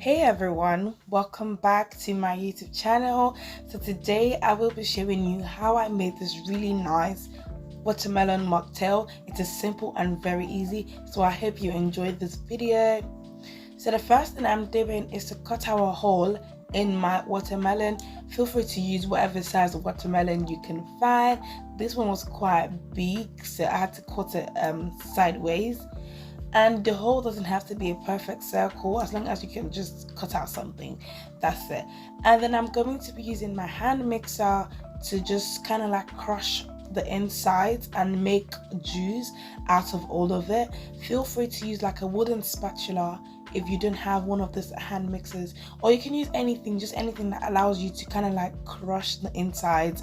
Hey everyone, welcome back to my YouTube channel. So today I will be showing you how I made this really nice watermelon mocktail. It is simple and very easy, so I hope you enjoyed this video. So the first thing I'm doing is to cut out a hole in my watermelon. Feel free to use whatever size of watermelon you can find. This one was quite big, so I had to cut it sideways. And the hole doesn't have to be a perfect circle, as long as you can just cut out something. That's it. And then I'm going to be using my hand mixer to just kind of like crush the insides and make juice out of all of it. Feel free to use like a wooden spatula if you don't have one of these hand mixers, or you can use anything, just anything that allows you to kind of like crush the insides.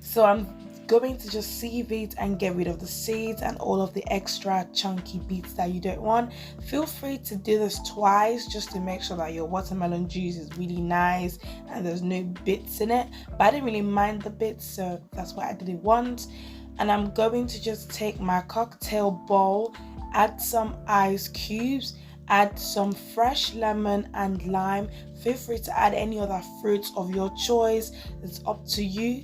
So I'm going to just sieve it and get rid of the seeds and all of the extra chunky bits that you don't want. Feel free to do this twice just to make sure that your watermelon juice is really nice and there's no bits in it, but I didn't really mind the bits, so that's why I did it once. And I'm going to just take my cocktail bowl, add some ice cubes, add some fresh lemon and lime. Feel free to add any other fruits of your choice, it's up to you.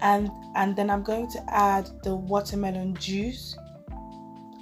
And then I'm going to add the watermelon juice.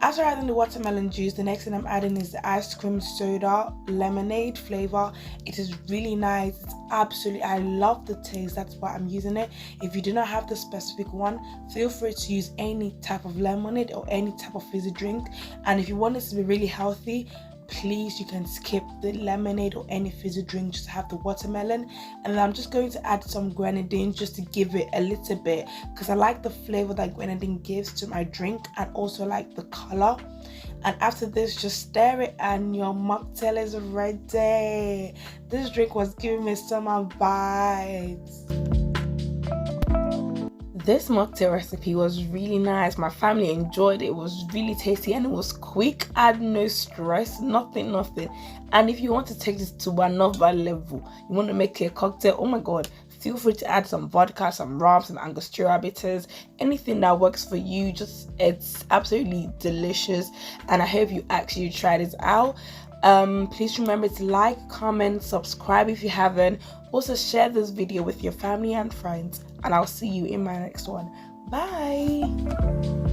After adding the watermelon juice, the next thing I'm adding is the ice cream soda lemonade flavor. It is really nice. It's absolutely, I love the taste. That's why I'm using it. If you do not have the specific one, feel free to use any type of lemonade or any type of fizzy drink. And if you want it to be really healthy, please, you can skip the lemonade or any fizzy drink, just have the watermelon. And then I'm just going to add some grenadine just to give it a little bit, because I like the flavor that grenadine gives to my drink and also like the color. And after this, just stir it and your mocktail is ready. This drink was giving me summer vibes. This mocktail recipe was really nice. My family enjoyed it. It was really tasty and it was quick. I had no stress, nothing. And if you want to take this to another level, you want to make a cocktail, oh my god, feel free to add some vodka, some rum, some Angostura bitters, anything that works for you. Just, it's absolutely delicious, and I hope you actually try this out. Please remember to like, comment, subscribe if you haven't. Also share this video with your family and friends, and I'll see you in my next one. Bye.